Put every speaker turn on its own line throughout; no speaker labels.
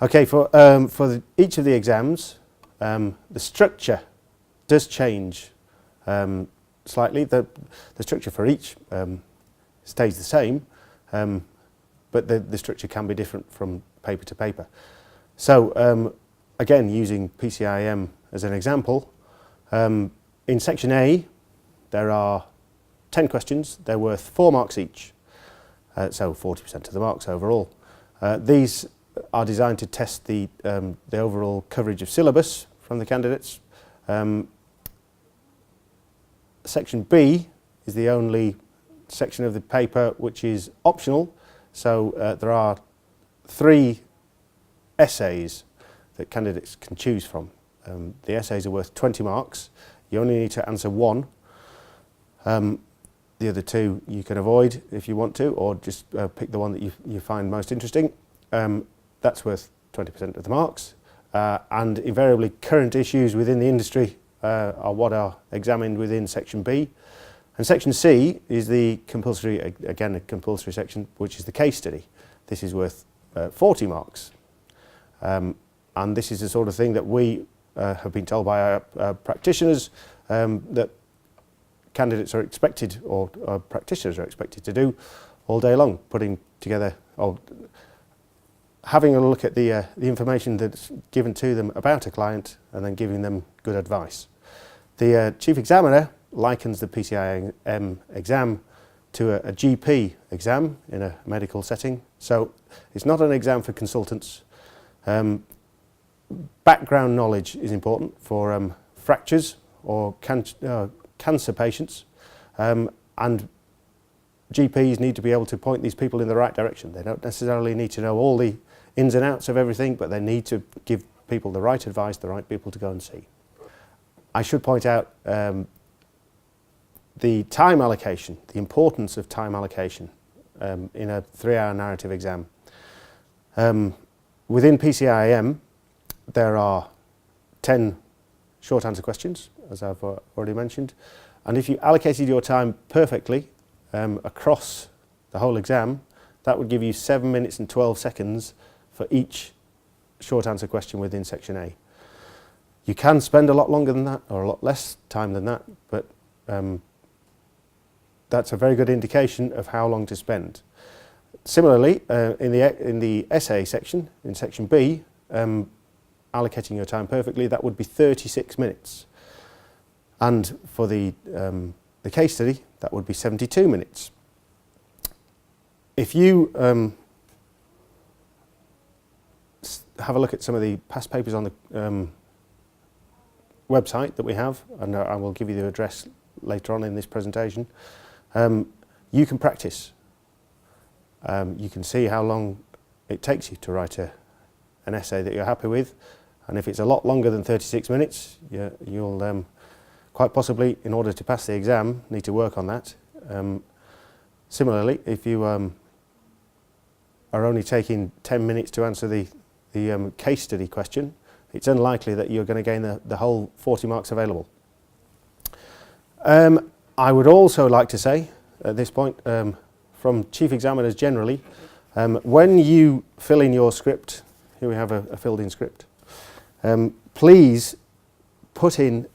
Okay, for each of the exams, the structure does change slightly. The structure for each stays the same, but the structure can be different from paper to paper. So again, using PCIM as an example, in section A there are 10 questions. They're worth 4 marks each, so 40% of the marks overall. These are designed to test the overall coverage of syllabus from the candidates. Section B is the only section of the paper which is optional, so there are 3 essays that candidates can choose from. The essays are worth 20 marks. You only need to answer 1. The other 2 you can avoid if you want to, or just pick the one that you find most interesting. That's worth 20% of the marks. And invariably current issues within the industry are what are examined within section B. And section C is the compulsory, again a compulsory section, which is the case study. This is worth 40 marks. And this is the sort of thing that we have been told by our practitioners that candidates are expected, or practitioners are expected to do all day long, putting together, or having a look at the information that's given to them about a client and then giving them good advice. The Chief Examiner likens the PCIM exam to a GP exam in a medical setting. So it's not an exam for consultants. Background knowledge is important for fractures or cancer patients, and GPs need to be able to point these people in the right direction. They don't necessarily need to know all the ins and outs of everything, but they need to give people the right advice, the right people to go and see. I should point out the time allocation, the importance of time allocation in a 3-hour narrative exam. Within PCIM, there are 10 short answer questions, as I've already mentioned, and if you allocated your time perfectly across the whole exam, that would give you 7 minutes and 12 seconds for each short answer question within section A. You can spend a lot longer than that, or a lot less time than that, but that's a very good indication of how long to spend. Similarly, in the essay section, in section B, allocating your time perfectly, that would be 36 minutes. And for the case study, that would be 72 minutes. If you have a look at some of the past papers on the website that we have, and I will give you the address later on in this presentation, you can practice. You can see how long it takes you to write an essay that you're happy with, and if it's a lot longer than 36 minutes, you'll quite possibly, in order to pass the exam, need to work on that. Similarly, if you are only taking 10 minutes to answer the case study question, it's unlikely that you're going to gain the whole 40 marks available. I would also like to say at this point, from chief examiners generally, when you fill in your script, here we have a filled in script, please put in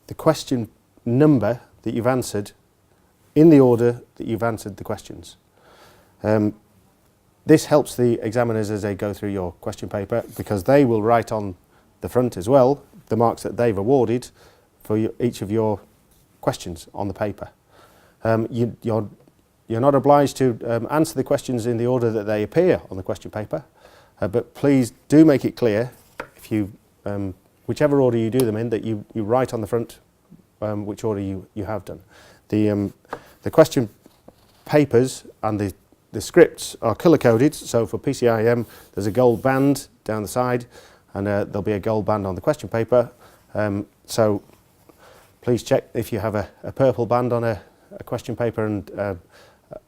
the question number that you've answered in the order that you've answered the questions. This helps the examiners as they go through your question paper, because they will write on the front as well the marks that they've awarded for each of your questions on the paper. You're not obliged to answer the questions in the order that they appear on the question paper, but please do make it clear, if you, whichever order you do them in, that you write on the front which order you have done. The question papers and the scripts are colour-coded, so for PCIM there's a gold band down the side, and there'll be a gold band on the question paper. So please check if you have a purple band on a question paper and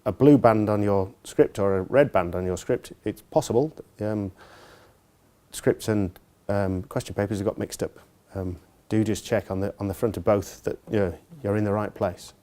a blue band on your script, or a red band on your script. It's possible scripts and question papers have got mixed up. Do just check on the front of both that you're in the right place.